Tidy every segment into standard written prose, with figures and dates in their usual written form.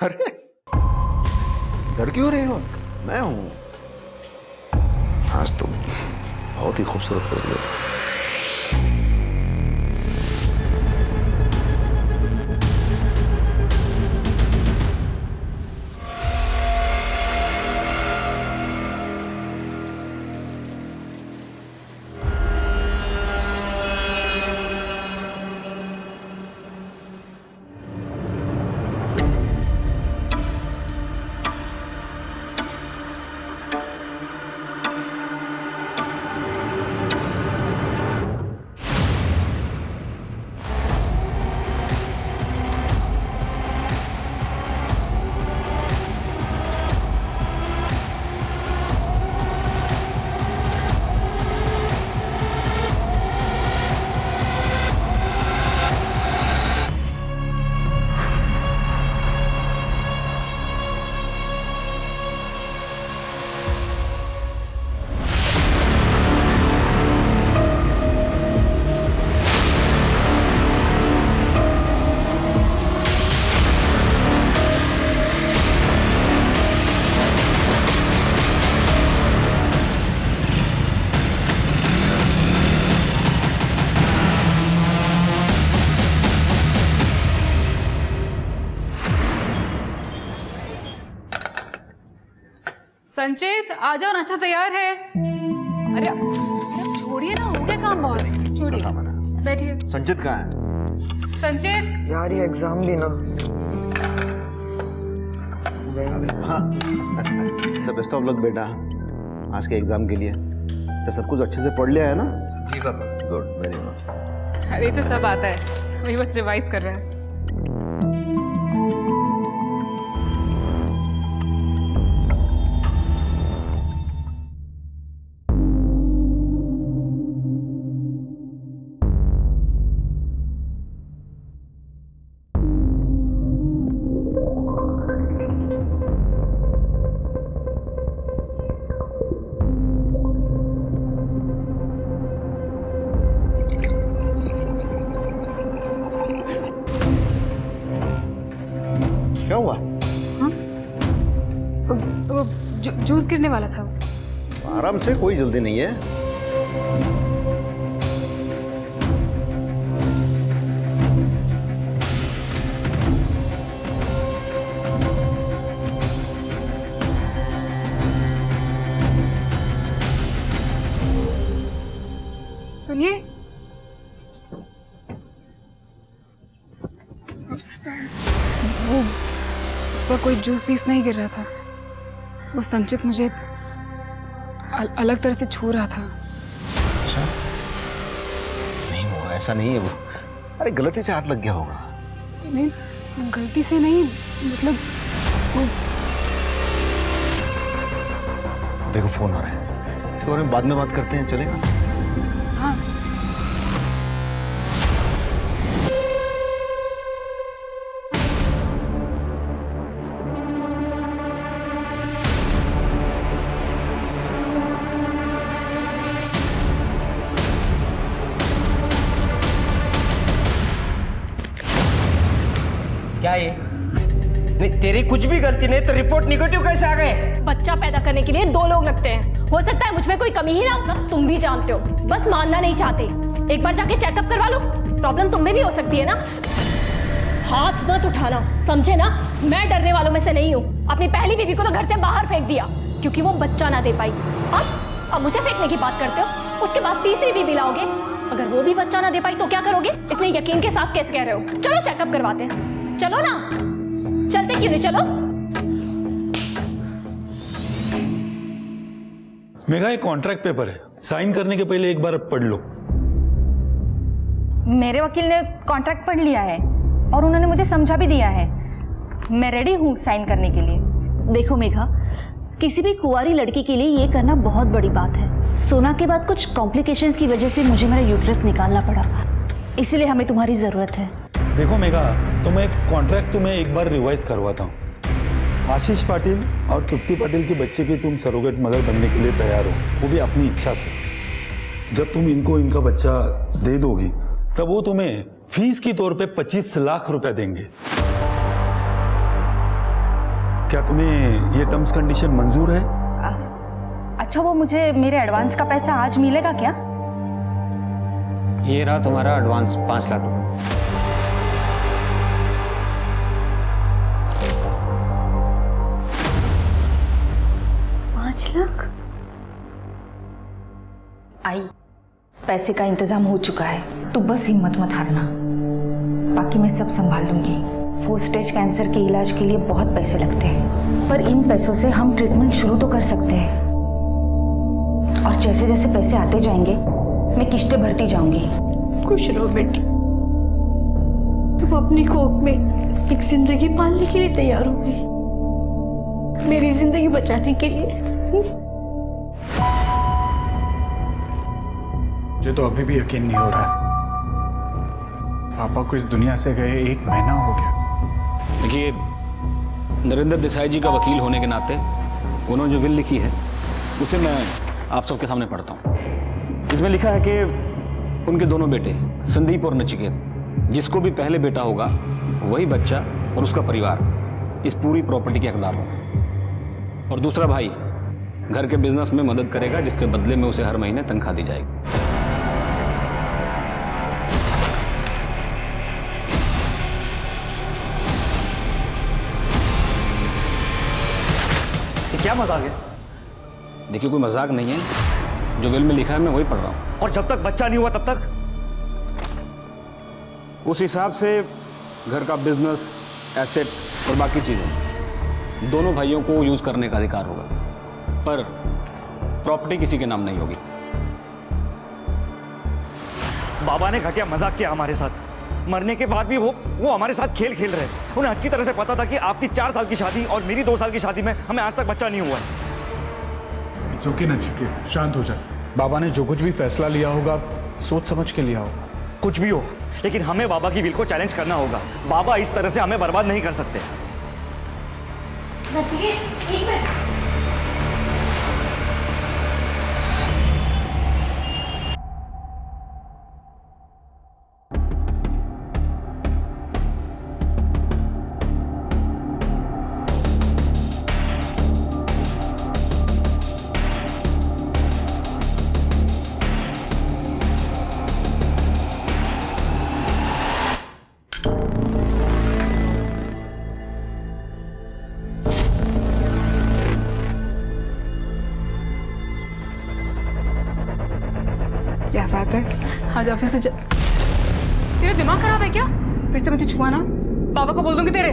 अरे डर क्यों रहे हो? मैं हूं। आज तो बहुत ही खूबसूरत लग रही हो। संचित आ जाओ, नाश्ता तैयार है। अरे छोड़िए ना, हो गया काम बहुत। छोड़िए, बैठिए। संचित कहाँ है? संचित यार ये एग्जाम भी ना। द बेस्ट ऑफ लक बेटा आज के एग्जाम के लिए। तो सब कुछ अच्छे से पढ़ लिया है ना? जी पापा। Good, very good. अरे इसे सब आता है, वही बस रिवाइज कर रहा है। क्या हुआ? वो जूस गिरने वाला था। आराम से, कोई जल्दी नहीं है। सुनिए, वो उस पर कोई जूस पीस नहीं गिर रहा था। वो संचित मुझे अलग तरह से छू रहा था। अच्छा, नहीं वो ऐसा नहीं है। वो अरे गलती से हाथ लग गया होगा। नहीं, गलती से नहीं, मतलब वो। देखो फोन आ रहा है, इसके बारे में बाद में बात करते हैं, चलेगा? हाँ। क्या ये? नहीं तेरी कुछ भी गलती नहीं तो रिपोर्ट निगेटिव कैसे आ गए? बच्चा पैदा करने के लिए 2 लोग लगते हैं। हो सकता है मुझ में कोई कमी ही ना हो, तुम भी जानते हो, बस मानना नहीं चाहते। एक बार जाके चेकअप करवा लो, प्रॉब्लम तुम में भी हो सकती है ना। हाथ मत उठाना, समझे ना? मैं डरने वालों में से नहीं हूँ। अपनी पहली बीवी को तो घर से बाहर फेंक दिया क्योंकि वो बच्चा ना दे पाई। अब मुझे फेंकने की बात करते हो, उसके बाद तीसरी बीवी लाओगे, अगर वो भी बच्चा ना दे पाई तो क्या करोगे? इतने यकीन के साथ कैसे कह रहे हो? चलो चेकअप करवाते हैं। चलो ना, चलते क्यों नहीं? चलो। मेघा, एक कॉन्ट्रैक्ट पेपर है, साइन करने के पहले एक बार पढ़ लो। मेरे वकील ने कॉन्ट्रैक्ट पढ़ लिया है और उन्होंने मुझे समझा भी दिया है। मैं रेडी हूँ साइन करने के लिए। देखो मेघा, किसी भी कुंवारी लड़की के लिए ये करना बहुत बड़ी बात है। सोना के बाद कुछ कॉम्प्लिकेशंस की वजह से मुझे मेरा यूट्रस निकालना पड़ा, इसलिए हमें तुम्हारी जरूरत है। देखो मेघा, तो मैं कॉन्ट्रैक्ट तुम्हें एक बार रिवाइज करवाता हूँ। आशीष पाटिल और तृप्ति पाटिल के बच्चे की तुम सरोगेट मदर बनने के लिए तैयार हो, वो भी अपनी इच्छा से। जब तुम इनको इनका बच्चा दे दोगी तब वो तुम्हें फीस के तौर पे 25 लाख रुपए देंगे। क्या तुम्हें ये टर्म्स कंडीशन मंजूर है? अच्छा, वो मुझे मेरे एडवांस का पैसा आज मिलेगा क्या? ये रहा तुम्हारा एडवांस 5 लाख रुपए। 5 लाख? आई, पैसे का इंतजाम हो चुका है, तू बस हिम्मत मत हारना। बाकी मैं सब संभाल लूंगी। 4 स्टेज कैंसर के इलाज के लिए बहुत पैसे लगते हैं, पर इन पैसों से हम ट्रीटमेंट शुरू तो कर सकते हैं। और जैसे जैसे पैसे आते जाएंगे मैं किस्तें भरती जाऊंगी। खुश रहो बेटी, तुम अपनी कोख में एक जिंदगी पालने के लिए तैयार हो गई, मेरी जिंदगी बचाने के लिए। मुझे तो अभी भी यकीन नहीं हो रहा है, पापा को इस दुनिया से गए 1 महीना हो गया। देखिए, नरेंद्र देसाई जी का वकील होने के नाते उन्होंने जो विल लिखी है उसे मैं आप सबके सामने पढ़ता हूँ। इसमें लिखा है कि उनके दोनों बेटे संदीप और नचिकेत, जिसको भी पहले बेटा होगा वही बच्चा और उसका परिवार इस पूरी प्रॉपर्टी के हकदार होगा। और दूसरा भाई घर के बिजनेस में मदद करेगा, जिसके बदले में उसे हर महीने तनख्वाह दी जाएगी। क्या मजाक है? देखिए, कोई मजाक नहीं है, जो विल में लिखा है मैं वही पढ़ रहा हूँ। और जब तक बच्चा नहीं हुआ तब तक उस हिसाब से घर का बिजनेस, एसेट और बाकी चीजें दोनों भाइयों को यूज करने का अधिकार होगा, पर प्रॉपर्टी किसी के नाम नहीं होगी। बाबा ने घटिया मजाक किया हमारे साथ। मरने के बाद भी वो हमारे साथ खेल खेल रहे हैं। उन्हें अच्छी तरह से पता था कि आपकी 4 साल की शादी और मेरी 2 साल की शादी में हमें आज तक बच्चा नहीं हुआ है। इट्स ओके नचिकेत, शांत हो जाए। बाबा ने जो कुछ भी फैसला लिया होगा सोच समझ के लिया होगा। कुछ भी हो, लेकिन हमें बाबा की विल को चैलेंज करना होगा। बाबा इस तरह से हमें बर्बाद नहीं कर सकते। नचिकेत, एक मिनट। क्या बात है, आज ऑफिस से तेरा दिमाग खराब है क्या? फिर से मुझे छुआ ना, बाबा को बोल दूंगी तेरे।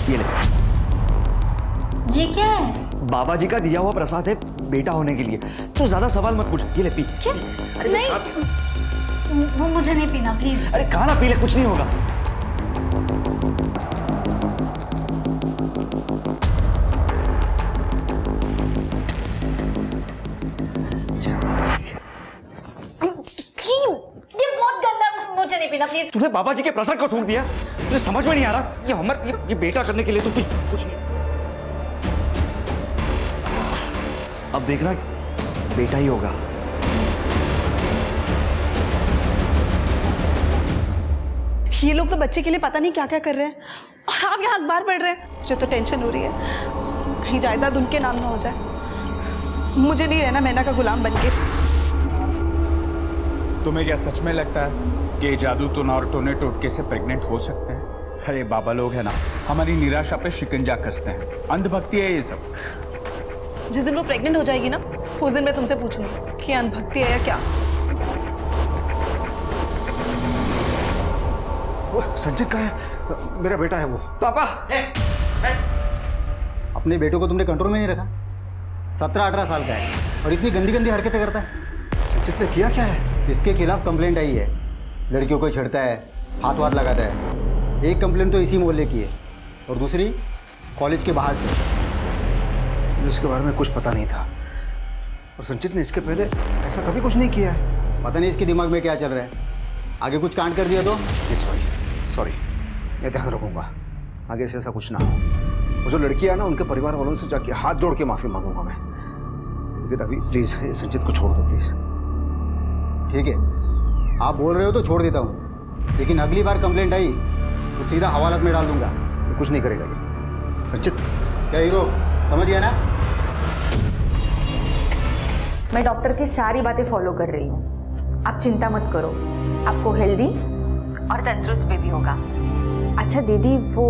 ये ले, ये क्या है? बाबा जी का दिया हुआ प्रसाद है बेटा होने के लिए। तो ज्यादा सवाल मत पूछ, ये ले पी। क्या? नहीं, वो मुझे नहीं पीना, प्लीज। अरे खाना पी ले, कुछ नहीं होगा। ये बहुत गंदा, मुझे नहीं पीना, प्लीज। तूने बाबा जी के प्रसाद को थूक दिया, तुझे समझ में नहीं आ रहा? ये बेटा करने के लिए तू पी, कुछ नहीं। अब देखना, बेटा ही होगा। ये लोग तो बच्चे के लिए पता नहीं क्या क्या कर रहे हैं, और आप यहाँ अखबार पढ़ रहे हैं। मुझे तो टेंशन हो रही है, कहीं जायदाद उनके नाम ना हो जाए। मुझे नहीं रहना मैना का गुलाम बनके। तुम्हें क्या सच में लगता है कि जादू टोना और टोने टोटके से प्रेग्नेंट हो सकते हैं? अरे बाबा लोग है ना, हमारी निराशा पे शिकंजा कसते हैं। अंधभक्ति है ये सब। जिस दिन वो प्रेग्नेंट हो जाएगी ना, उस दिन मैं तुमसे पूछूंगी कि अंधभक्ति है या क्या। संचित कहाँ है? मेरा बेटा है वो। पापा, अपने बेटों को तुमने कंट्रोल में नहीं रखा। 17-18 साल का है और इतनी गंदी गंदी हरकतें करता है। संचित ने किया क्या है? इसके खिलाफ कंप्लेंट आई है। लड़कियों को छेड़ता है, हाथ वाथ लगाता है। एक कंप्लेंट तो इसी मोहल्ले की है और दूसरी कॉलेज के बाहर से। इसके बारे में कुछ पता नहीं था और संचित ने इसके पहले ऐसा कभी कुछ नहीं किया है। पता नहीं इसके दिमाग में क्या चल रहा है। आगे कुछ कांड कर दिया तो? सॉरी मैं ध्यान रखूंगा, आगे से ऐसा कुछ ना हो। वो जो लड़की है ना, उनके परिवार वालों से जाके हाथ जोड़ के माफी मांगूंगा मैं। लेकिन अभी प्लीज संचित को छोड़ दो प्लीज। ठीक है, आप बोल रहे हो तो छोड़ देता हूँ, लेकिन अगली बार कंप्लेंट आई तो सीधा हवालात में डाल दूंगा। ये कुछ नहीं करेगा ये संचित। क्या हीरो, समझ गया ना? मैं डॉक्टर की सारी बातें फॉलो कर रही हूँ, आप चिंता मत करो, आपको हेल्दी और तंदुरुस्त बेबी होगा। अच्छा दीदी, वो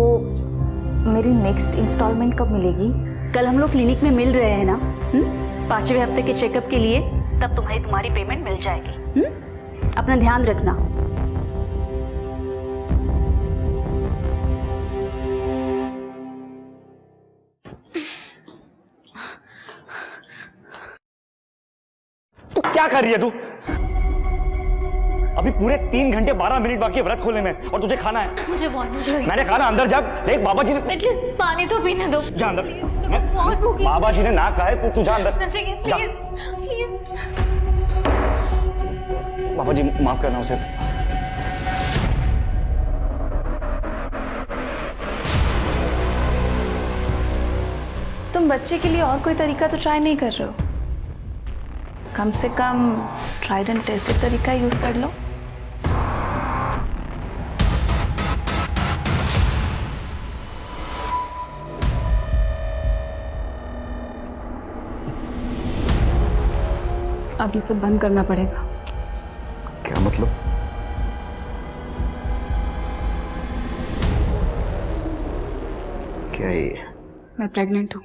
मेरी नेक्स्ट इंस्टॉलमेंट कब मिलेगी? कल हम लोग क्लिनिक में मिल रहे हैं ना, 5वें हफ्ते के चेकअप के लिए, तब तुम्हारी पेमेंट मिल जाएगी। अपना ध्यान रखना। तू क्या कर रही है तू? अभी पूरे 3 घंटे 12 मिनट बाकी है व्रत खोलने में, और तुझे खाना है। मुझे बहुत भूख लगी। मैंने कहा ना अंदर जा, देख बाबा जी ने एटलीस्ट पानी तो पीने दो। जा अंदर। बहुत भूख लगी। बाबा जी ने ना कहा है, तू जा अंदर। Please please. बाबा जी माफ करना उसे। तुम बच्चे के लिए और कोई तरीका तो ट्राई नहीं कर रहे हो? कम से कम ट्राइड एंड टेस्टेड तरीका यूज कर लो। अब ये सब बंद करना पड़ेगा। क्या मतलब? क्या ये? मैं प्रेग्नेंट हूँ।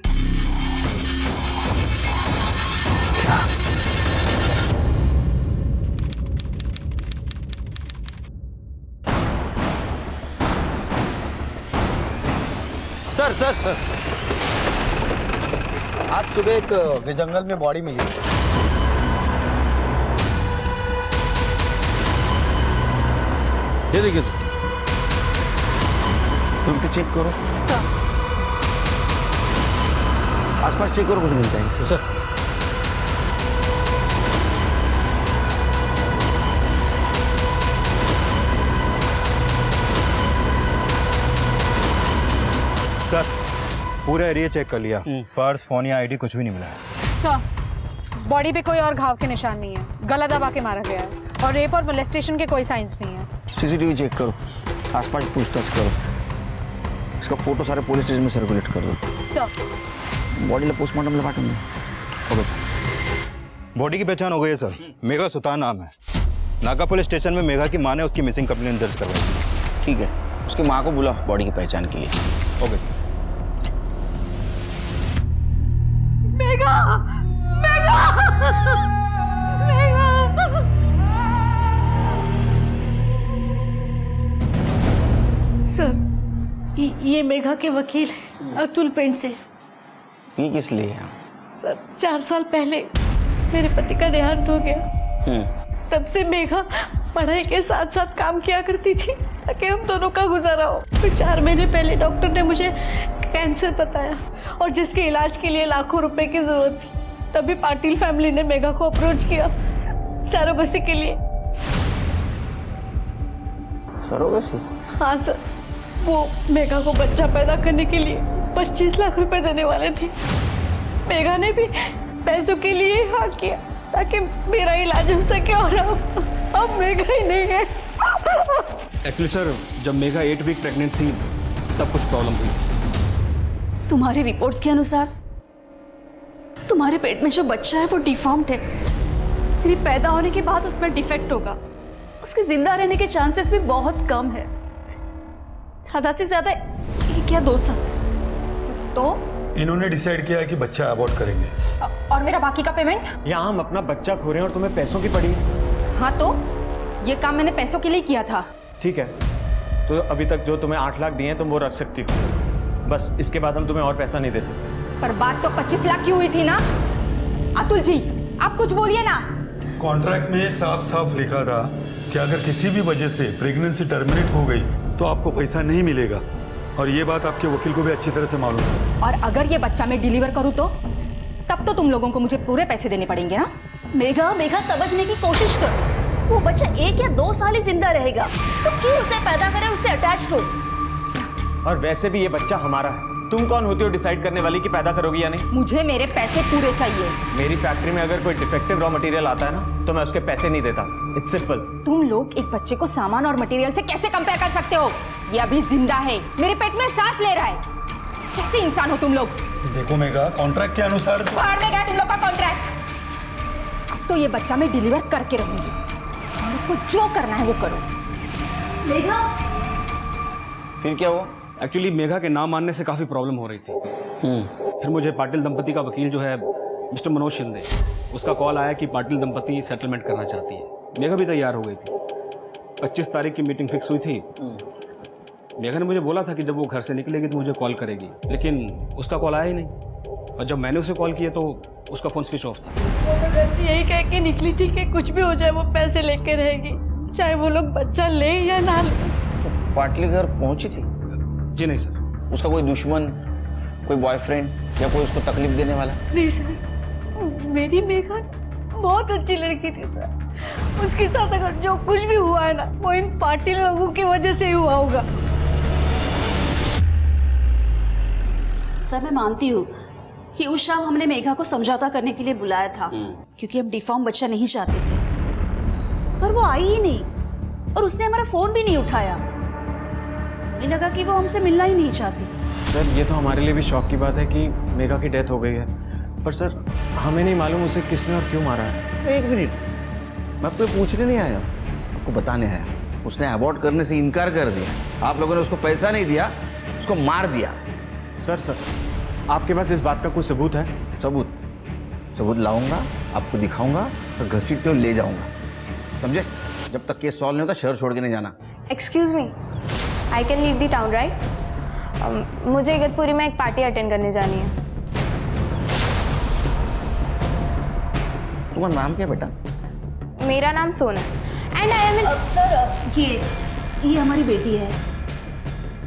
सर आज सुबह एक जंगल में बॉडी मिली। ये देखिए सर, तुम तो चेक करो। सर आसपास चेक करो, कुछ मिलता है सर। सर पूरा एरिया चेक कर लिया, पर्स फोन या आईडी कुछ भी नहीं मिला है। सर बॉडी पे कोई और घाव के निशान नहीं है, गला दबा के मारा गया है, और रेप और मोलेस्टेशन के कोई साइंस नहीं है। सीसीटीवी चेक करो, आसपास पूछताछ करो, इसका फोटो सारे पुलिस स्टेशन में सर्कुलेट कर दो। सर बॉडीला पोस्टमार्टमला पाठवून द्या। Okay sir. बॉडी की पहचान हो गई है सर, मेघा सुतार नाम है। नागा पुलिस स्टेशन में मेघा की मां ने उसकी मिसिंग कंप्लेंट दर्ज करवाई। ठीक है, उसकी माँ को बुला बॉडी की पहचान के लिए। Okay sir. Megha, Megha, Megha. Sir ये मेघा के वकील है, अतुल पेंट से। ये किस लिए है? सर 4 साल पहले मेरे पति का देहांत हो गया। तब से मेघा पढ़ाई के साथ साथ काम किया करती थी ताकि हम दोनों का गुजारा हो। फिर 4 महीने पहले डॉक्टर ने मुझे कैंसर बताया, और जिसके इलाज के लिए लाखों रुपए की जरूरत थी। तभी पाटिल फैमिली ने मेघा को अप्रोच किया सरोगेसी के लिए। सरोगेसी? हाँ सर, वो मेघा को बच्चा पैदा करने के लिए 25 लाख रुपए देने वाले थे। मेघा ने भी पैसों के लिए हाँ किया ताकि मेरा इलाज हो सके, और अब मेघा ही नहीं है। एक्चुअली सर, जब मेघा 8 वीक प्रेग्नेंट थी तब कुछ प्रॉब्लम हुई। तुम्हारी रिपोर्ट्स के अनुसार तुम्हारे पेट में जो बच्चा है वो डिफॉर्म्ड है। मेरी पैदा होने के बाद उसमें डिफेक्ट होगा, उसके जिंदा रहने के चांसेस भी बहुत कम है, ज्यादा से ज्यादा 1 या 2 साल। तो इन्होंने डिसाइड किया है कि बच्चा अबॉर्ट करेंगे। और मेरा बाकी का पेमेंट? यहाँ हम अपना बच्चा खो रहे हैं और तुम्हें पैसों की पड़ी। हाँ तो ये काम मैंने पैसों के लिए किया था। ठीक है, तो अभी तक जो तुम्हें 8 लाख दिए हैं तुम वो रख सकती हो, बस इसके बाद हम तुम्हें और पैसा नहीं दे सकते। पर बात तो 25 लाख की हुई थी ना? अतुल जी आप कुछ बोलिए ना। कॉन्ट्रैक्ट में साफ साफ लिखा था कि अगर किसी भी वजह से प्रेगनेंसी टर्मिनेट हो गई तो आपको पैसा नहीं मिलेगा, और ये बात आपके वकील को भी अच्छी तरह से मालूम है। और अगर ये बच्चा मैं डिलीवर करूँ तो तब तो तुम लोगों को मुझे पूरे पैसे देने पड़ेंगे ना? मेघा, मेघा समझने की कोशिश कर। वो बच्चा 1 या 2 साल ही जिंदा रहेगा, तो क्यों उसे पैदा करे, उससे अटैच हो। और वैसे भी ये बच्चा हमारा है। तुम कौन होती हो डिसाइड करने वाली कि पैदा करोगी या नहीं? मुझे मेरे पैसे पूरे चाहिए। मेरी फैक्ट्री में अगर कोई डिफेक्टिव रॉ मटेरियल आता है ना, तो मैं उसके पैसे नहीं देता। It's simple. तुम लोग एक बच्चे को सामान और मटेरियल से कैसे कंपेयर कर सकते हो? ये अभी जिंदा है, मेरे पेट में सांस ले रहा है। कैसे इंसान हो तुम लोग? देखो मेघा, कॉन्ट्रैक्ट के अनुसार बाहर में गया तुम लोग का कॉन्ट्रैक्ट। अब तो ये बच्चा मैं डिलीवर करके रहूंगी। तुम लोग को जो करना है वो करो। मेघा, फिर क्या हुआ? एक्चुअली मेघा के नाम मानने से काफ़ी प्रॉब्लम हो रही थी। फिर मुझे पाटिल दंपति का वकील जो है मिस्टर मनोज शिंदे, उसका कॉल आया कि पाटिल दंपति सेटलमेंट करना चाहती है। मेघा भी तैयार हो गई थी। 25 तारीख की मीटिंग फिक्स हुई थी। मेघा ने मुझे बोला था कि जब वो घर से निकलेगी तो मुझे कॉल करेगी, लेकिन उसका कॉल आया ही नहीं। और जब मैंने उसे कॉल किया तो उसका फ़ोन स्विच ऑफ था। वो तो घर से यही कह के निकली थी कि कुछ भी हो जाए वो पैसे लेके रहेगी, चाहे वो लोग बच्चा ले या ना ले। पाटली घर पहुंची थी? जी नहीं सर। उसका कोई दुश्मन, कोई बॉयफ्रेंड या कोई उसको तकलीफ देने वाला? नहीं सर, मेरी मेघा बहुत अच्छी लड़की थी सर। उसके साथ अगर जो कुछ भी हुआ है ना, वो इन पार्टी लोगों की वजह से ही हुआ होगा। सर मैं मानती हूँ कि उस शाम हमने मेघा को समझौता करने के लिए बुलाया था, क्योंकि हम डिफॉर्म बच्चा नहीं चाहते थे, पर वो आई ही नहीं और उसने हमारा फोन भी नहीं उठाया। हमें लगा कि वो हमसे मिलना ही नहीं चाहती। सर ये तो हमारे लिए भी शौक की बात है कि मेघा की डेथ हो गई है, पर सर हमें नहीं मालूम उसे किसने और क्यों मारा है। एक मिनट, मैं आपको पूछने नहीं आया, आपको बताने आया। उसने अबॉर्ट करने से इनकार कर दिया, आप लोगों ने उसको पैसा नहीं दिया, उसको मार दिया। सर आपके पास इस बात का कोई सबूत है? सबूत लाऊंगा, आपको दिखाऊंगा और घसीटते हुए ले जाऊंगा, समझे? जब तक केस सॉल्व नहीं होता शहर छोड़ के नहीं जाना। Excuse me, I can leave the town right? मुझे इगतपुरी में एक पार्टी अटेंड करने जानी है। तुम्हारा नाम क्या बेटा? मेरा नाम सोना and I am in. Sir ये हमारी बेटी है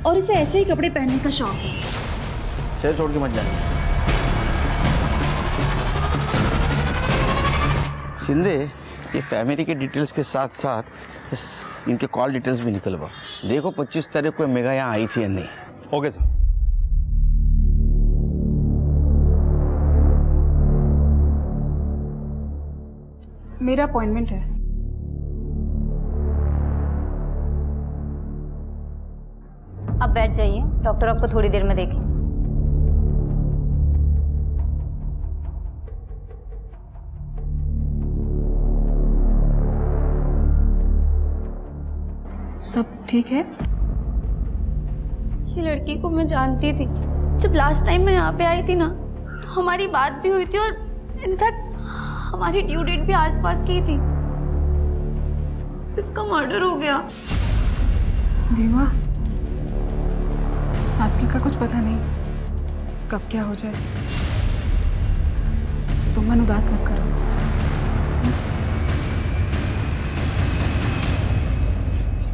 और इसे ऐसे ही कपड़े पहनने का शौक है। शहर छोड़ के मत जाना। शिंदे, ये फैमिली के डिटेल्स के साथ साथ इनके कॉल डिटेल्स भी निकलवा। देखो 25 तारीख को मेघा यहाँ आई थी या नहीं। Okay sir. मेरा अपॉइंटमेंट है। अब बैठ जाइए, डॉक्टर आपको थोड़ी देर में देखें। सब ठीक है? ये लड़की को मैं जानती थी। जब लास्ट टाइम मैं यहाँ पे आई थी ना, तो हमारी बात भी हुई थी और इनफैक्ट हमारी ड्यू डेट भी आसपास की थी। इसका मर्डर हो गया। देवा, आजकल का कुछ पता नहीं, कब क्या हो जाए। तुम मन उदास मत करो।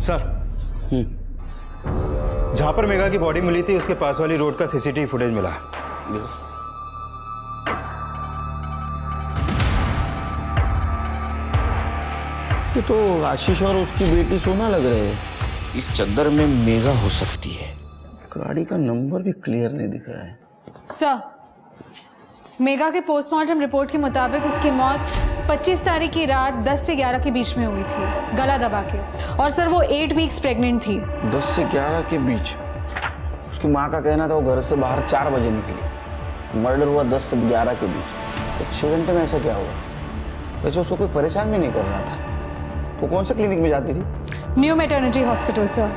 सर, जहां पर मेघा की बॉडी मिली थी उसके पास वाली रोड का सीसीटीवी फुटेज मिला है। ये तो आशीष और उसकी बेटी सोना लग रहे हैं। इस चद्दर में मेघा हो सकती है। गाड़ी का नंबर भी क्लियर नहीं दिख रहा है। सर, मेघा के पोस्टमार्टम रिपोर्ट के मुताबिक उसकी मौत 25 तारीख की रात 10 से 11 के बीच में हुई थी, गला दबा के। और सर वो 8 वीक्स प्रेग्नेंट थी। 10 से 11 के बीच? उसकी माँ का कहना था वो घर से बाहर 4 बजे निकली, मर्डर हुआ 10 से 11 के बीच। तो 6 घंटे में ऐसा क्या हुआ? वैसे उसको कोई परेशान भी नहीं कर रहा था। वो कौन से क्लिनिक में जाती थी? New maternity hospital sir.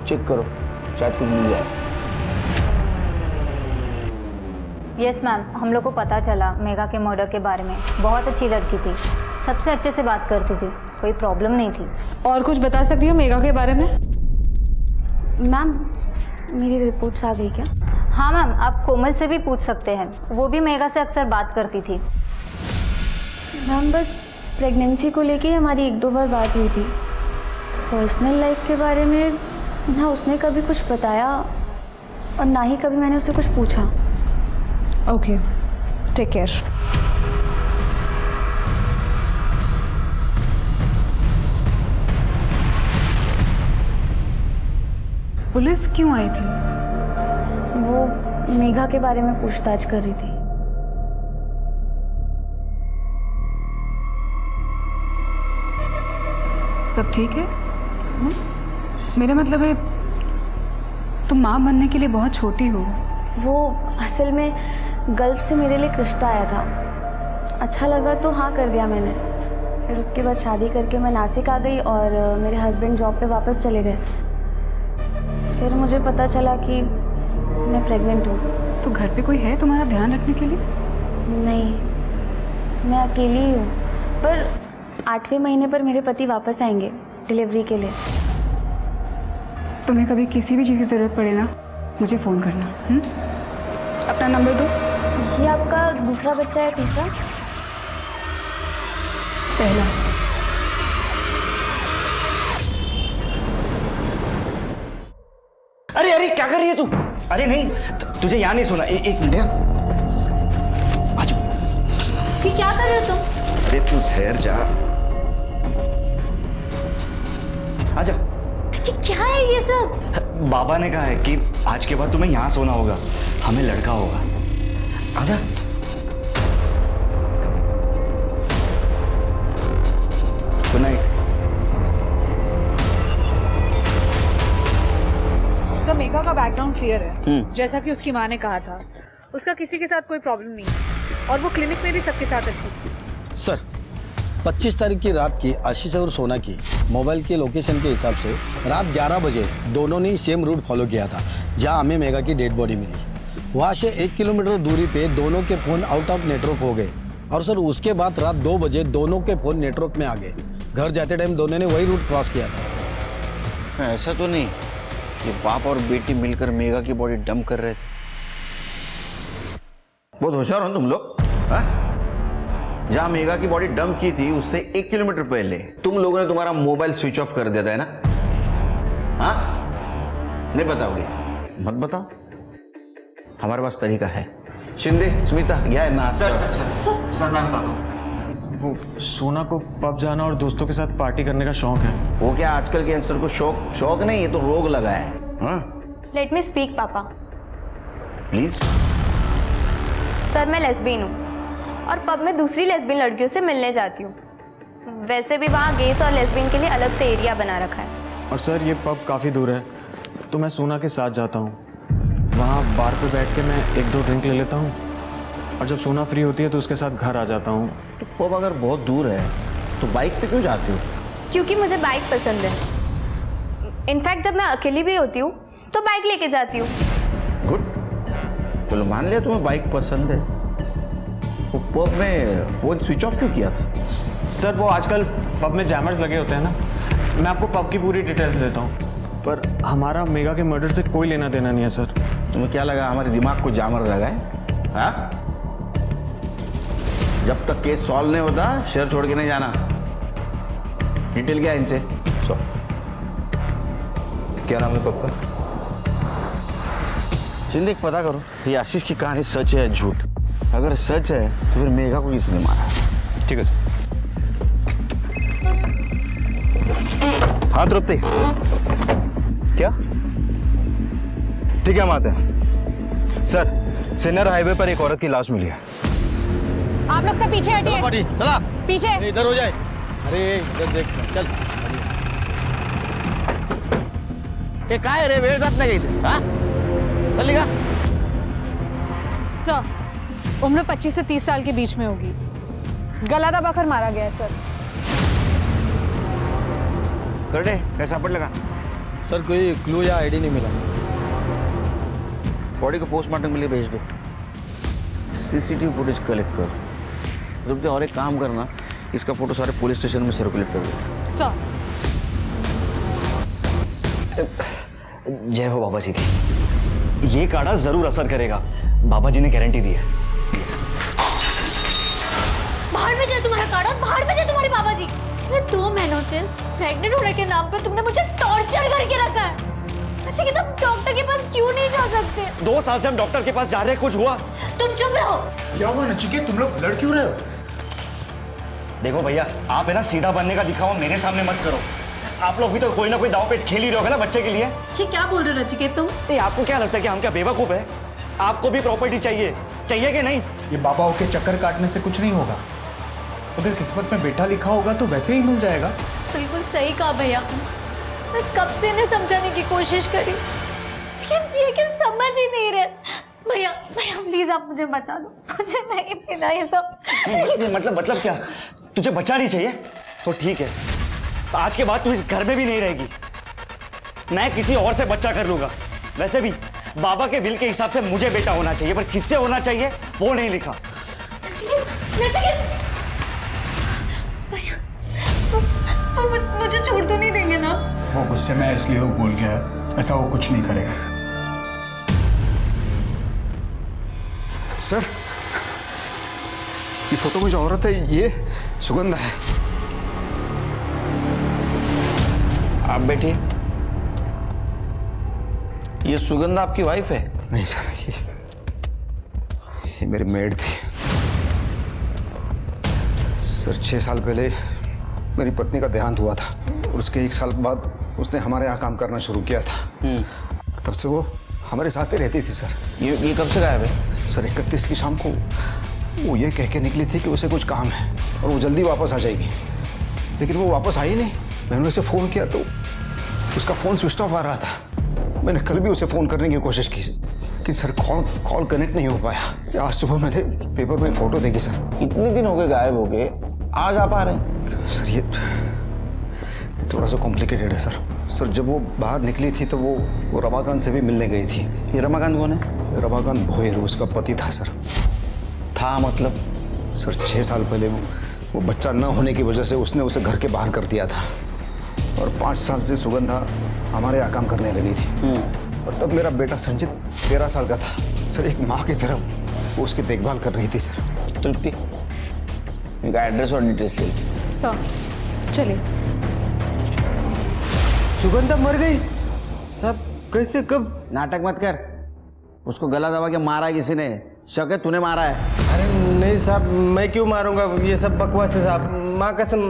Check करो, शायद कुछ मिल जाए। यस मैम, हम लोग को पता चला मेघा के मर्डर के बारे में। बहुत अच्छी लड़की थी, सबसे अच्छे से बात करती थी, कोई प्रॉब्लम नहीं थी। और कुछ बता सकती हो मेघा के बारे में? मैम, मेरी रिपोर्ट्स आ गई क्या? हाँ मैम, आप कोमल से भी पूछ सकते हैं, वो भी मेघा से अक्सर बात करती थी। मैम बस प्रेगनेंसी को लेके हमारी 1-2 बार बात हुई थी। पर्सनल लाइफ के बारे में ना उसने कभी कुछ बताया और ना ही कभी मैंने उससे कुछ पूछा। Okay, take care. पुलिस क्यों आई थी? वो मेघा के बारे में पूछताछ कर रही थी। सब ठीक है? मेरा मतलब है तुम माँ बनने के लिए बहुत छोटी हो। वो असल में गल्फ से मेरे लिए एक रिश्ता आया था, अच्छा लगा तो हाँ कर दिया मैंने। फिर उसके बाद शादी करके मैं नासिक आ गई और मेरे हस्बैंड जॉब पे वापस चले गए। फिर मुझे पता चला कि मैं प्रेग्नेंट हूँ। तो घर पे कोई है तुम्हारा ध्यान रखने के लिए? नहीं, मैं अकेली ही हूँ, पर 8वें महीने पर मेरे पति वापस आएंगे डिलीवरी के लिए। तुम्हें कभी किसी भी चीज़ की ज़रूरत पड़े ना, मुझे फ़ोन करना। अपना नंबर दो। ये आपका दूसरा बच्चा है, तीसरा? पहला। अरे अरे क्या कर रही है तू? अरे नहीं, तुझे यहाँ नहीं सुना। एक मिनट आ जाओ। फिर क्या कर रहे हो तुम? अरे तू ठहर जा, आ जा। क्या है ये सब? बाबा ने कहा है कि आज के बाद तुम्हें यहाँ सोना होगा, हमें लड़का होगा। आजा। Good night. सर मेघा का बैकग्राउंड क्लियर है, जैसा कि उसकी माँ ने कहा था। उसका किसी के साथ कोई प्रॉब्लम नहीं है और वो क्लिनिक में भी सबके साथ अच्छी थी। सर 25 तारीख की रात की आशीष और सोना की मोबाइल के लोकेशन के हिसाब से रात 11 बजे दोनों ने सेम रूट फॉलो किया था जहां हमें मेघा की डेड बॉडी मिली। वहां से 1 किलोमीटर दूरी पे दोनों के फ़ोन आउट ऑफ नेटवर्क हो गए और सर उसके बाद रात 2 बजे दोनों के फ़ोन नेटवर्क में आ गए। घर जाते टाइम दोनों ने वही रूट क्रॉस किया था। ऐसा तो नहीं कि बाप और बेटी मिलकर मेघा की बॉडी डंप कर रहे थे? बहुत होशियार हो तुम लोग। जहां मेघा की बॉडी डंप की थी उससे 1 किलोमीटर पहले तुम लोगों ने तुम्हारा मोबाइल स्विच ऑफ कर दिया था, है ना? हाँ, नहीं बताओगे? मत बताओ, हमारे पास तरीका है। शिंदे, स्मिता, क्या है ना? सर मैं बता दूं, वो सोना को पब जाना और दोस्तों के साथ पार्टी करने का शौक है। वो क्या आजकल के यंगस्टर को शौक नहीं, ये तो रोग लगा है। लेट मी स्पीक पापा। प्लीज। सर मैं लेस्बियन हूँ और पब में दूसरी लेस्बियन लड़कियों से मिलने जाती हूँ। वैसे भी वहाँ गेस और लेस्बियन के लिए अलग से एरिया बना रखा है। और सर ये पब काफ़ी दूर है तो मैं सोना के साथ जाता हूँ। वहाँ बार पे बैठ के मैं 1-2 ड्रिंक ले लेता हूँ और जब सोना फ्री होती है तो उसके साथ घर आ जाता हूँ। तो पब अगर बहुत दूर है तो बाइक पे क्यों जाते हो? क्योंकि मुझे बाइक पसंद है। इनफैक्ट जब मैं अकेली भी होती हूँ तो बाइक लेके जाती हूँ। गुड, चलो मान लिया तुम्हें बाइक पसंद है। वो पब में फोन स्विच ऑफ क्यों किया था? सर वो आजकल पब में जैमर्स लगे होते हैं ना। मैं आपको पब की पूरी डिटेल्स देता हूँ, पर हमारा मेघा के मर्डर से कोई लेना देना नहीं है सर। तुम्हें क्या लगा हमारे दिमाग को जामर लगा है? हाँ? जब तक केस सॉल्व नहीं होता शहर छोड़ के नहीं जाना। डिटेल क्या है इनसे? क्या नाम है पक्का? जिंदगी पता करो ये आशीष की कहानी सच है या झूठ। अगर सच है तो फिर मेघा को किसने मारा? ठीक है सर। हाँ तृप्ति, क्या? ठीक है हम आते हैं। सर सिन्नर हाईवे पर एक औरत की लाश मिली है। आप लोग सब पीछे हटिए। चला पीछे इधर हो जाए। अरे इधर देख, चल। ये क्या है रे? मेरे साथ नहीं गई थी? हाँ? चल निकाल। सर उम्र 25 से 30 साल के बीच में होगी। गला दबाकर मारा गया है सर। कर दे, कैसा पड़ लगा? सर कोई क्लू या आईडी नहीं मिला। बॉडी को पोस्टमार्टम के लिए भेज दो। सीसीटीवी फुटेज कलेक्ट कर। रुक जा, और एक काम करना, इसका फोटो सारे पुलिस स्टेशन में सर्कुलेट कर दो। सर जय हो बाबा जी की। ये काढ़ा जरूर असर करेगा, बाबा जी ने गारंटी दी है। बाहर में जाए तुम्हारा काढ़ा, बाहर में जाए तुम्हारे बाबा जी। पिछले 2 महीनों से प्रेग्नेंट होने के नाम पर तुमने मुझे टॉर्चर करके रखा है। अच्छा कि तुम डॉक्टर के पास क्यों नहीं जा सकते? 2 साल से हम डॉक्टर के पास जा रहे हैं, कुछ हुआ? तुम चुप रहो। क्या हुआ नचिकेत? तुम लोग लड़ क्यों रहे हो? देखो भैया, आप है ना सीधा बनने का दिखावा मेरे सामने मत करो। आप लोग भी तो कोई ना कोई दाव पेच खेल ही रहे होगे ना बच्चे के लिए। ये क्या बोल रहे हो नचिकेत तुम? आपको क्या लगता है कि हम क्या बेवकूफ है? आपको भी प्रॉपर्टी चाहिए कि नहीं? ये बाबा के चक्कर काटने से कुछ नहीं होगा। अगर किस्मत में बेटा लिखा होगा तो वैसे ही मिल जाएगा। बिल्कुल सही कहा भैया, मैं कब से इन्हें समझाने की कोशिश करी, लेकिन ये कि समझ ही नहीं रहे। भैया भैया प्लीज आप मुझे बचा दो, मुझे नहीं पीना ये सब। मतलब क्या? तुझे बच्चा नहीं चाहिए? तो ठीक है, तो आज के बाद तू इस घर में भी नहीं रहेगी। मैं किसी और से बच्चा कर लूंगा। वैसे भी बाबा के विल के हिसाब से मुझे बेटा होना चाहिए, पर किससे होना चाहिए वो नहीं लिखा। मुझे छोड़ तो नहीं देंगे ना? वो गुस्से में इसलिए वो बोल गया, ऐसा वो कुछ नहीं करेगा। सर, ये फोटो में जो औरत है ये सुगंधा है। आप बैठिए। ये सुगंधा आपकी वाइफ है? नहीं सर, ये मेरी मेड थी। सर 6 साल पहले मेरी पत्नी का देहांत हुआ था और उसके 1 साल बाद उसने हमारे यहाँ काम करना शुरू किया था। तब से वो हमारे साथ ही रहती थी सर। ये कब से गायब है? सर 31 की शाम को वो ये कह के निकली थी कि उसे कुछ काम है और वो जल्दी वापस आ जाएगी, लेकिन वो वापस आई नहीं। मैंने उसे फ़ोन किया तो उसका फ़ोन स्विच ऑफ आ रहा था। मैंने कल भी उसे फ़ोन करने की कोशिश की, लेकिन सर कॉल कनेक्ट नहीं हो पाया। आज सुबह मैंने पेपर में फ़ोटो देखी सर। इतने दिन हो गए गायब हो गए, आज आप आ रहे हैं? सर ये थोड़ा सा कॉम्प्लिकेटेड है सर। सर जब वो बाहर निकली थी तो वो रमाकांत से भी मिलने गई थी। ये रमाकांत कौन है? रमाकांत भोयर उसका पति था सर। था मतलब? सर 6 साल पहले वो बच्चा न होने की वजह से उसने उसे घर के बाहर कर दिया था और 5 साल से सुगंधा हमारे यहाँ काम करने लगी थी। और तब मेरा बेटा संचित 13 साल का था सर। एक माँ की तरह वो उसकी देखभाल कर रही थी सर। तृप्ति, इनका एड्रेस और डिटेल्स ले। सर चलिए। सुगंधा मर गई? सब कैसे, कब? नाटक मत कर। उसको गला दबा के मारा है किसी ने। शक है तूने मारा है? अरे नहीं साहब, मैं क्यों मारूंगा? ये सब बकवास है साहब, माँ कसम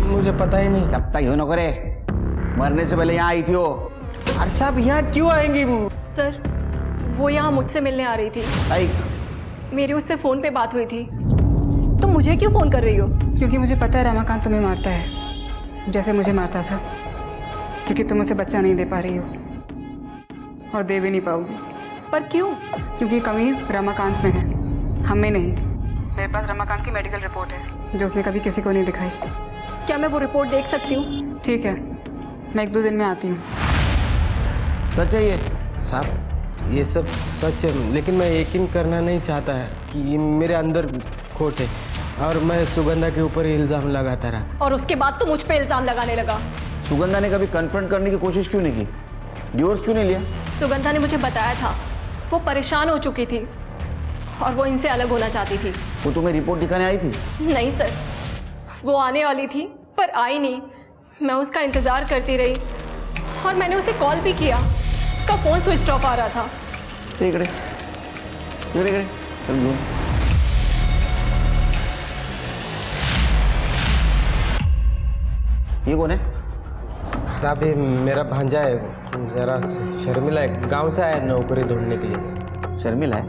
मुझे पता ही नहीं। तब तक न करे, मरने से पहले यहाँ आई थी वो। अरे साहब यहाँ क्यों आएंगी? सर वो यहाँ मुझसे मिलने आ रही थी। मेरी उससे फ़ोन पे बात हुई थी। तो मुझे क्यों फ़ोन कर रही हो? क्योंकि मुझे पता है रमाकांत तुम्हें मारता है, जैसे मुझे मारता था, क्योंकि तुम उसे बच्चा नहीं दे पा रही हो और दे भी नहीं पाओगी। पर क्यों? क्योंकि कमी रमाकांत में है, हम में नहीं। मेरे पास रमाकांत की मेडिकल रिपोर्ट है जो उसने कभी किसी को नहीं दिखाई। क्या मैं वो रिपोर्ट देख सकती हूँ? ठीक है, मैं 1-2 दिन में आती हूँ। सच है ये? साहब ये सब सच है, लेकिन मैं यकीन करना नहीं चाहता है कि ये मेरे अंदर खोट है और मैं सुगंधा के ऊपर इल्ज़ाम लगाता रहा। और उसके बाद तो मुझ पे इल्ज़ाम लगाने लगा। सुगंधा ने कभी कन्फ्रंट करने की कोशिश क्यों नहीं की? डिवोर्स क्यों नहीं लिया? सुगंधा ने मुझे बताया था वो परेशान हो चुकी थी और वो इनसे अलग होना चाहती थी। वो तुम्हें रिपोर्ट दिखाने आई थी? नहीं सर, वो आने वाली थी पर आई नहीं। मैं उसका इंतज़ार करती रही और मैंने उसे कॉल भी किया, उसका फ़ोन स्विच ऑफ आ रहा था। ठीक है, ये कौन है? साहब ये मेरा भांजा है, जरा शर्मिला है, गांव से आया नौकरी ढूंढने के लिए। शर्मिला है?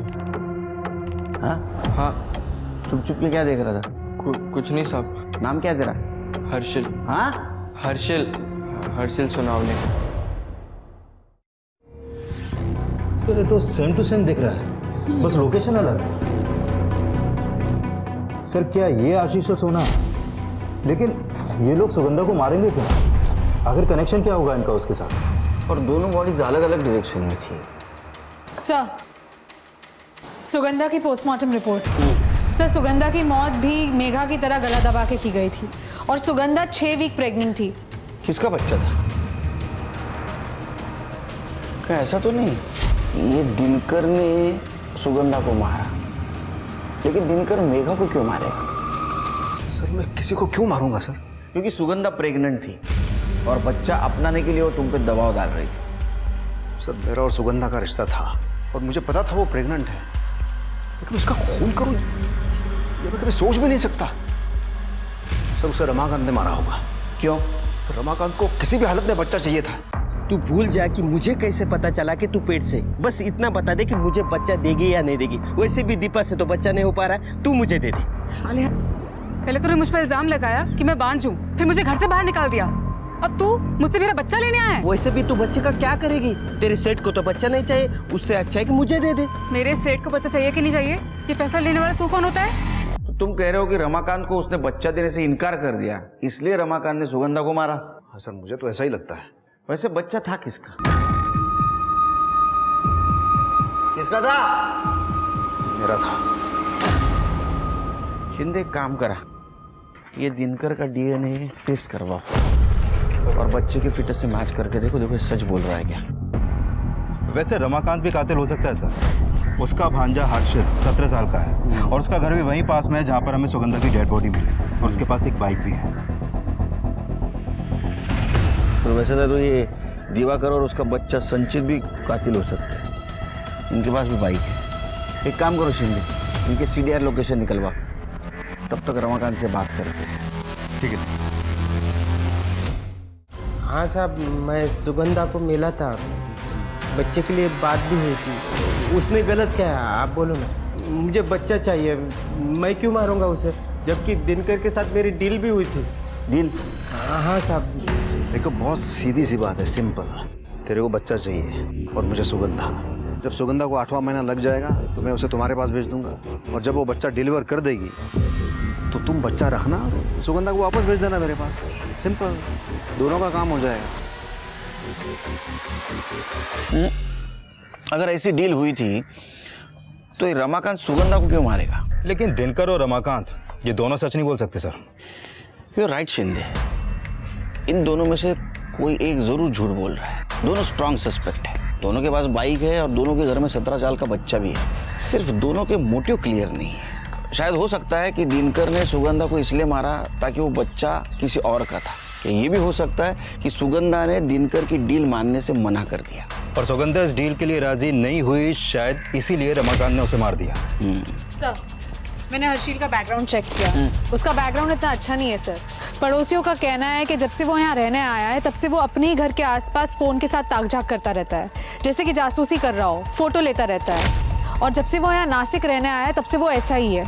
हाँ हाँ। चुप चुप के क्या देख रहा था? कुछ नहीं साहब। नाम क्या तेरा? हर्षिल। हाँ हर्षिल सुनावले। सर ये तो सेम टू सेम दिख रहा है, बस लोकेशन अलग है। सर क्या ये आशीष और सोना? लेकिन ये लोग सुगंधा को मारेंगे क्यों? आखिर कनेक्शन क्या होगा इनका उसके साथ? और दोनों बॉडीज अलग अलग डायरेक्शन में थी। सर सुगंधा की पोस्टमार्टम रिपोर्ट। सर सुगंधा की मौत भी मेघा की तरह गला दबा के की गई थी और सुगंधा 6 वीक प्रेग्नेंट थी। किसका बच्चा था? क्या ऐसा तो नहीं ये दिनकर ने सुगंधा को मारा, लेकिन दिनकर मेघा को क्यों मारेगा? सर मैं किसी को क्यों मारूंगा सर? क्योंकि सुगंधा प्रेग्नेंट थी और बच्चा अपनाने के लिए वो तुम पे दबाव डाल रही थी। सर मेरा और सुगंधा का रिश्ता था और मुझे पता था वो प्रेग्नेंट है, लेकिन उसका खून करूं ये मैं कभी सोच भी नहीं सकता। सर उसे रमाकांत ने मारा होगा। क्यों? सर रमाकांत को किसी भी हालत में बच्चा चाहिए था। तू भूल जा कि मुझे कैसे पता चला कि तू पेट से, बस इतना बता दे कि मुझे बच्चा देगी या नहीं देगी। वैसे भी दीपा से तो बच्चा नहीं हो पा रहा है, तू मुझे दे दे। साले, पहले तूने मुझ पर इल्जाम लगाया कि मैं बांझ हूँ, फिर मुझे घर से बाहर निकाल दिया, अब तू मुझसे मेरा बच्चा लेने आया है। वैसे भी तू बच्चे का क्या करेगी? तेरे सेठ को तो बच्चा नहीं चाहिए, उससे अच्छा है कि मुझे दे दे। मेरे सेठ को बच्चा चाहिए कि नहीं चाहिए, ये फैसला लेने वाला तू कौन होता है? तो तुम कह रहे हो कि रमाकांत को उसने बच्चा देने से इनकार कर दिया, इसलिए रमाकांत ने सुगंधा को मारा? हाँ सर, मुझे तो ऐसा ही लगता है। वैसे बच्चा था किसका? किसका था? मेरा था। शिंदे एक काम करा, ये दिनकर का डीएनए टेस्ट करवाओ और बच्चे की फिटनेस से मैच करके देखो, देखो सच बोल रहा है क्या। वैसे रमाकांत भी कातिल हो सकता है सर। उसका भांजा हर्षित 17 साल का है और उसका घर भी वहीं पास में है जहाँ पर हमें सुगंधा की डेड बॉडी मिली, और उसके पास एक बाइक भी है। तो वैसे तो ये दिवाकर और उसका बच्चा संचित भी कातिल हो सकते हैं, इनके पास भी बाइक है। एक काम करो शिंदे, इनके CDR लोकेशन निकलवा, तब तक रमाकांत से बात करते हैं। ठीक है सर। हाँ साहब, मैं सुगंधा को मिला था, बच्चे के लिए बात भी हुई थी। उसमें गलत क्या है आप बोलो ना? मुझे बच्चा चाहिए, मैं क्यों मारूंगा उसे, जबकि दिनकर के साथ मेरी डील भी हुई थी। डील? हाँ साहब। देखो बहुत सीधी सी बात है, सिंपल। तेरे को बच्चा चाहिए और मुझे सुगंधा। जब सुगंधा को 8वां महीना लग जाएगा तो मैं उसे तुम्हारे पास भेज दूंगा, और जब वो बच्चा डिलीवर कर देगी तो तुम बच्चा रखना, सुगंधा को वापस भेज देना मेरे पास। सिंपल, दोनों का काम हो जाएगा। अगर ऐसी डील हुई थी तो ये रमाकांत सुगंधा को क्यों मारेगा? लेकिन दिनकर और रमाकांत ये दोनों सच नहीं बोल सकते सर। यू राइट शिंदे, इन दोनों में से कोई एक जरूर झूठ बोल रहा है। दोनों स्ट्रांग सस्पेक्ट है, दोनों के पास बाइक है और दोनों के घर में 17 साल का बच्चा भी है। सिर्फ दोनों के मोटिव क्लियर नहीं है। शायद हो सकता है कि दिनकर ने सुगंधा को इसलिए मारा ताकि वो बच्चा किसी और का था, या ये भी हो सकता है कि सुगंधा ने दिनकर की डील मानने से मना कर दिया और सुगंधा इस डील के लिए राजी नहीं हुई, शायद इसीलिए रमाकांत ने उसे मार दिया। सर, मैंने हर्षिल का बैकग्राउंड चेक किया, उसका बैकग्राउंड इतना अच्छा नहीं है सर। पड़ोसियों का कहना है कि जब से वो यहाँ रहने आया है तब से वो अपने ही घर के आसपास फोन के साथ ताक-झाक करता रहता है, जैसे कि जासूसी कर रहा हो, फोटो लेता रहता है। और जब से वो यहाँ नासिक रहने आया है तब से वो ऐसा ही है।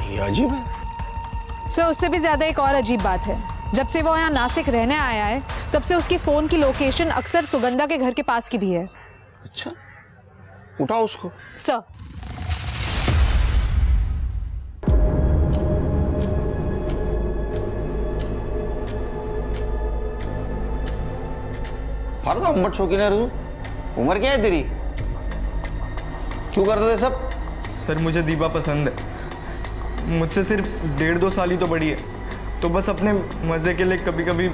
ये अजीब है सर। उससे भी ज्यादा एक और अजीब बात है, जब से वो यहाँ नासिक रहने आया है तब से उसकी फोन की लोकेशन अक्सर सुगंधा के घर के पास की भी है। अच्छा, उठाओ उसको। सर। हर तो अम्बट शौकीन है तू। उम्र क्या है तेरी? क्यों करते थे सब? सर मुझे दीपा पसंद है, मुझसे सिर्फ 1.5-2 साल ही तो बड़ी है, तो बस अपने मजे के लिए कभी कभी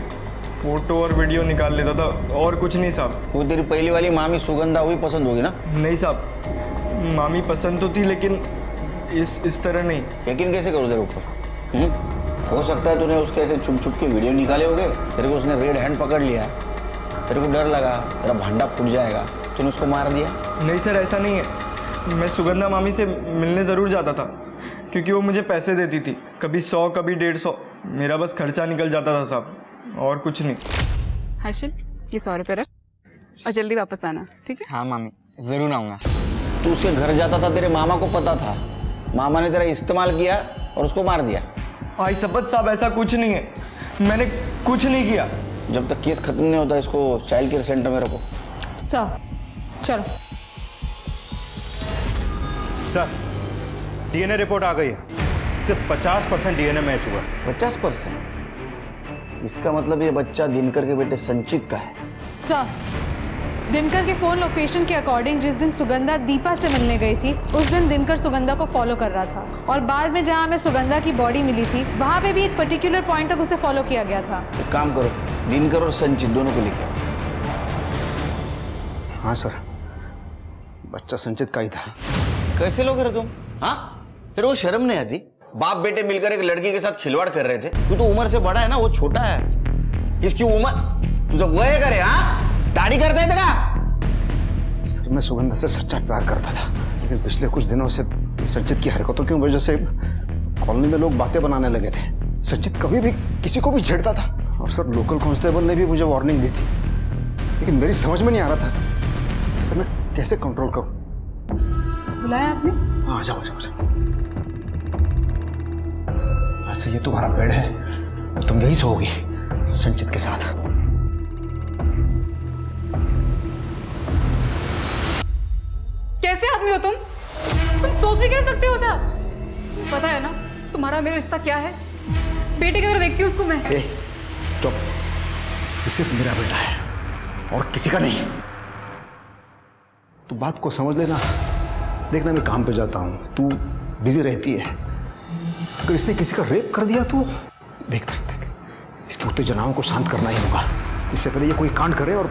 फोटो और वीडियो निकाल लेता था, और कुछ नहीं साहब। वो तेरी पहली वाली मामी सुगंधा हुई पसंद होगी ना? नहीं साहब, मामी पसंद तो थी लेकिन इस तरह नहीं। यकीन कैसे करूँ तेरे ऊपर? हो सकता है तूने उसके ऐसे छुप छुप के वीडियो निकाले होंगे, तेरे को उसने रेड हैंड पकड़ लिया, तेरे को डर लगा तेरा भांडा फूट जाएगा, तूने उसको मार दिया। नहीं सर, ऐसा नहीं है। मैं सुगंधा मामी से मिलने ज़रूर जाता था क्योंकि वो मुझे पैसे देती थी, कभी 100 कभी 150, मेरा बस खर्चा निकल जाता था साहब, और कुछ नहीं। हर्षिल, ये 100 रुपये रख और जल्दी वापस आना, ठीक है? हाँ मामी, जरूर आऊँगा। तू उसके घर जाता था, तेरे मामा को पता था, मामा ने तेरा इस्तेमाल किया और उसको मार दिया। भाई शपथ साहब, ऐसा कुछ नहीं है, मैंने कुछ नहीं किया। जब तक केस खत्म नहीं होता इसको चाइल्ड केयर सेंटर में रखो। सर चलो। सर, डीएनए रिपोर्ट आ गई है, सिर्फ 50% डीएनए मैच हुआ। 50%? इसका मतलब ये बच्चा दिनकर के बेटे संचित का है। सर, दिनकर के फोन लोकेशन के अकॉर्डिंग जिस दिन सुगंधा दीपा से मिलने गई थी उस दिन दिनकर सुगंधा को फॉलो कर रहा था, और बाद में जहां हमें सुगंधा की बॉडी मिली थी वहां पे भी एक पर्टिकुलर पॉइंट तक उसे फॉलो किया गया था। एक काम करो, दिनकर और संचित दोनों को लेके आओ। हाँ सर, बच्चा संचित का ही था। कैसे लोग रहे तुम? हाँ, फिर वो शर्म नहीं आती? बाप बेटे मिलकर एक लड़की के साथ खिलवाड़ कर रहे थे। तू तो उम्र से बड़ा है ना, वो छोटा है। इसकी उम्र तू जब वो करे, हाँ दाढ़ी करता है तेरा? सर, मैं सुगंधा से सच्चा प्यार करता था, लेकिन पिछले कुछ दिनों से संचित की हरकतों की वजह से कॉलोनी में लोग बातें बनाने लगे थे। संचित कभी भी किसी को भी छेड़ता था, और और सर लोकल कांस्टेबल ने भी मुझे वार्निंग दी थी, लेकिन मेरी समझ में नहीं आ रहा था सर मैं कैसे कंट्रोल करूं। बुलाया आपने? हाँ आ जाओ। अच्छा ये तुम्हारा बेड है और तुम यही सोओगी संचित के साथ। कैसे आदमी हो तुम सोच भी कह सकते हो साहब? पता है ना तुम्हारा मेरा रिश्ता क्या है? बेटे की तरह देखती हूँ उसको मैं। चुप, ये सिर्फ मेरा बेटा है और किसी का नहीं। तू बात को समझ लेना। देखना मैं काम पे जाता हूँ, तू बिजी रहती है। अगर इसने किसी का रेप कर दिया तो देख इसकी उत्तेजनाओं को शांत करना ही होगा। इससे पहले ये कोई कांड करे और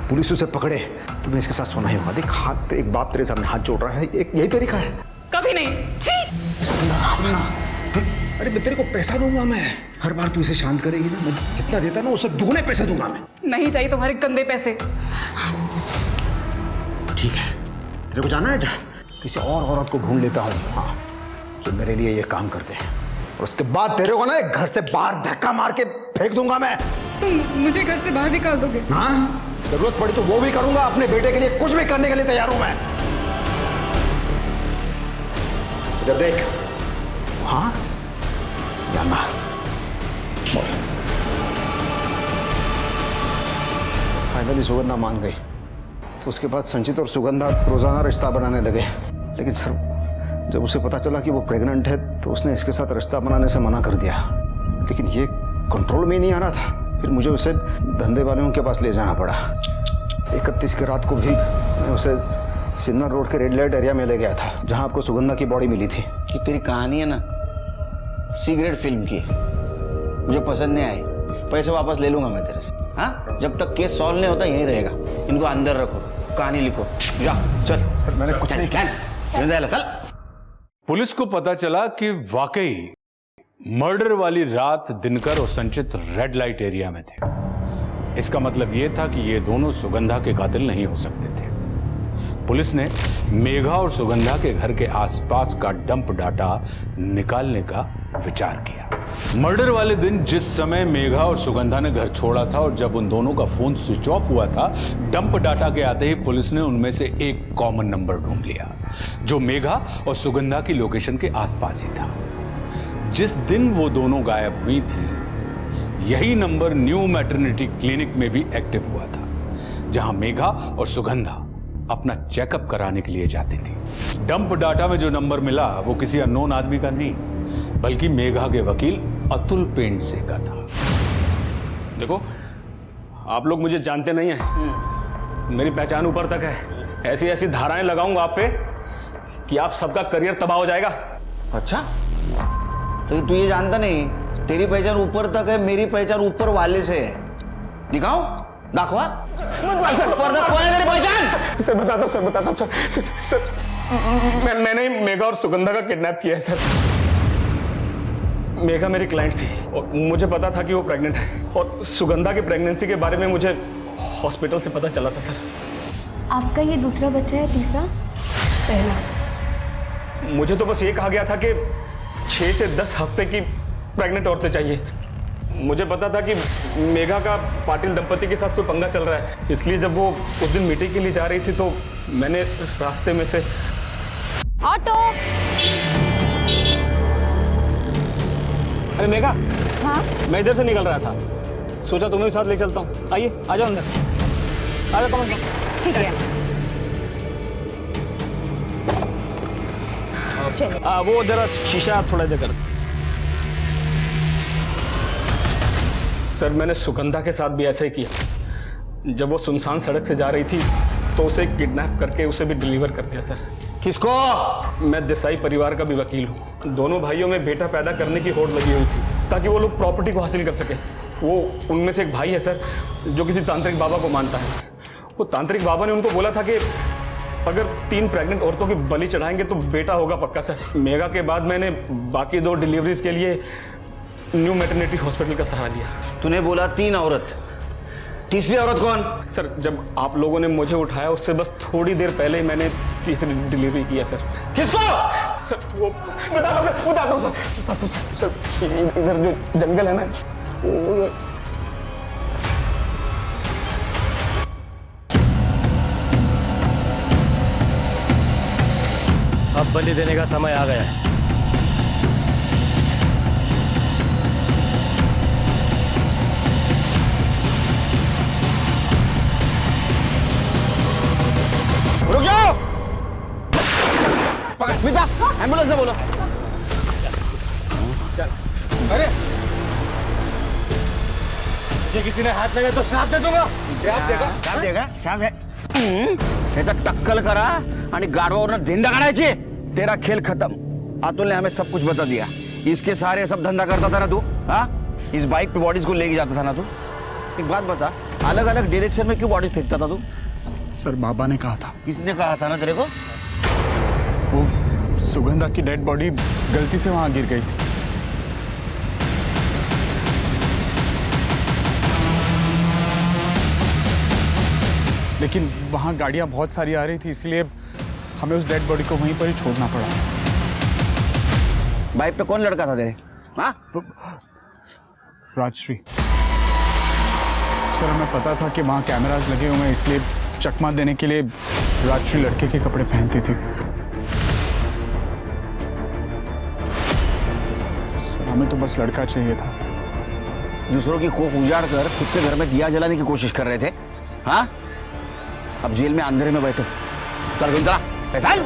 पुलिस उसे पकड़े तो मैं इसके साथ सोना ही होगा। देख हाथ, एक बाप तेरे सामने हाथ जोड़ रहा है, यही तरीका है। कभी नहीं। सुनना, अरे मैं तेरे को पैसा दूंगा। मैं हर बार तू इसे शांत करेगी ना, मैं जितना देता ना उससे दुगने पैसे दूंगा मैं। नहीं चाहिए तुम्हारे गंदे पैसे। ठीक है, तेरे को जाना है, जा किसी और औरत को ढूंढ लेता हूँ, हाँ, जो मेरे लिए ये काम करते हैं। और उसके बाद तेरे को ना एक घर से बाहर धक्का मार के फेंक दूंगा मैं। तुम मुझे घर से बाहर निकाल दोगे? हाँ, जरूरत पड़ी तो वो भी करूंगा। अपने बेटे के लिए कुछ भी करने के लिए तैयार हूं मैं। इधर देख। हाँ जाना। फाइनली सुगंधा मान गई, तो उसके बाद संचित और सुगंधा रोजाना रिश्ता बनाने लगे। लेकिन सर जब उसे पता चला कि वो प्रेग्नेंट है तो उसने इसके साथ रिश्ता बनाने से मना कर दिया। लेकिन ये कंट्रोल में नहीं आ रहा था। फिर मुझे उसे धंधे वालों के पास ले जाना पड़ा। 31 की रात को भी मैं उसे सिन्नर रोड के रेड लाइट एरिया में ले गया था, जहां आपको सुगंधा की बॉडी मिली थी। कि तेरी कहानी है ना सिगरेट फिल्म की, मुझे पसंद नहीं आई। पैसे वापस ले लूंगा मैं तेरे से। हाँ, जब तक केस सॉल्व नहीं होता यहीं रहेगा। इनको अंदर रखो, कहानी लिखो। जा चल। सर मैंने कुछ नहीं किया। चल। पुलिस को पता चला कि वाकई मर्डर वाली रात दिनकर और संचित रेड लाइट एरिया में थे। इसका मतलब यह था कि ये दोनों सुगंधा के कातिल नहीं हो सकते थे। पुलिस ने मेघा और सुगंधा के घर के आसपास का डंप डाटा निकालने का विचार किया। मर्डर वाले दिन जिस समय मेघा और सुगंधा ने घर छोड़ा था और जब उन दोनों का फोन स्विच ऑफ हुआ था, डंप डाटा के आते ही पुलिस ने उनमें से एक कॉमन नंबर ढूंढ लिया जो मेघा और सुगंधा की लोकेशन के आसपास ही था। जिस दिन वो दोनों गायब हुई थी, यही नंबर न्यू मैटरनिटी क्लिनिक में भी एक्टिव हुआ था, जहां मेघा और सुगंधा अपना चेकअप कराने के लिए जाती थी। डंप डाटा में जो नंबर मिला वो किसी अननोन आदमी का नहीं, बल्कि मेघा के वकील अतुल पेंडसे का था। देखो, आप लोग मुझे जानते नहीं हैं, मेरी पहचान ऊपर तक है। ऐसी ऐसी धाराएं लगाऊंगा आप पे कि आप सबका करियर तबाह हो जाएगा। अच्छा, तो तू ये जानता नहीं, तेरी पहचान ऊपर तक है, मेरी पहचान ऊपर वाले से है। दिखाओ, दाखवा। ऊपर तक कौन है तेरी पहचान? सर बताता हूँ सर मैंने ही मेघा और सुगंधा का किडनैप किया है सर। मेघा मेरी क्लाइंट थी और मुझे पता था कि वो प्रेग्नेंट है, और सुगंधा की प्रेगनेंसी के बारे में मुझे हॉस्पिटल से पता चला था सर। आपका ये दूसरा बच्चा है, तीसरा? पहला। मुझे तो बस ये कहा गया था कि 6 से 10 हफ्ते की प्रेग्नेंट औरतें चाहिए। मुझे पता था कि मेघा का पाटिल दंपति के साथ कोई पंगा चल रहा है, इसलिए जब वो उस दिन मीटिंग के लिए जा रही थी तो मैंने रास्ते में से ऑटो। अरे मेघा, हाँ? मैं इधर से निकल रहा था, सोचा तुम्हें भी साथ ले चलता हूँ। आइए, आ जाओ अंदर, आ जाओ। ठीक है। वो जरा शीशा थोड़ा जगह। सर मैंने सुगंधा के साथ भी ऐसा ही किया। जब वो सुनसान सड़क से जा रही थी तो उसे किडनैप करके उसे भी डिलीवर कर दिया सर। किसको? मैं देसाई परिवार का भी वकील हूँ। दोनों भाइयों में बेटा पैदा करने की होड़ लगी हुई थी ताकि वो लोग प्रॉपर्टी को हासिल कर सके। वो उनमें से एक भाई है सर जो किसी तांत्रिक बाबा को मानता है। वो तांत्रिक बाबा ने उनको बोला था कि अगर 3 प्रेग्नेंट औरतों की बलि चढ़ाएंगे तो बेटा होगा पक्का सर। मेघा के बाद मैंने बाकी 2 डिलीवरीज के लिए न्यू मैटरनिटी हॉस्पिटल का सहारा लिया। तूने बोला 3 औरत, तीसरी औरत कौन? सर जब आप लोगों ने मुझे उठाया उससे बस थोड़ी देर पहले ही मैंने तीसरी डिलीवरी किया सर। किसको? सर वो बताता हूँ सर। इधर जो जंगल है ना, अब बलि देने का समय आ गया है। रुक जाओ। स्मिता, एम्बुलेंस से बोलो। अरे मुझे किसी ने हाथ लगाया तो श्राप दे दूंगा। श्राप देगा? श्राप है? त्याचा टक्कल करा आणि गाडवावरनं धिंडा काढायची। तेरा खेल खत्म। अतुल ने हमें सब कुछ बता दिया। इसके सारे सब धंधा करता था ना तू? हाँ? इस बाइक पे बॉडीज को लेके जाता था ना तू? एक बात बता, अलग अलग डायरेक्शन में क्यों बॉडी फेंकता था तू? सर बाबा ने कहा था। किसने कहा था ना तेरे को? वो सुगंधा की डेड बॉडी गलती से वहां गिर गई थी। लेकिन वहां गाड़ियां बहुत सारी आ रही थी, इसलिए हमें उस डेड बॉडी को वहीं पर ही छोड़ना पड़ा। बाइक पे कौन लड़का था तेरे? हाँ? राजश्री। सर हमें पता था कि वहां कैमरास लगे हुए हैं, इसलिए चकमा देने के लिए राजश्री लड़के के कपड़े पहनती थी। सर हमें तो बस लड़का चाहिए था। दूसरों की कोख उजाड़ कर खुद के घर में दिया जलाने की कोशिश कर रहे थे। हाँ? अब जेल में अंधेरे में बैठो। चल चल।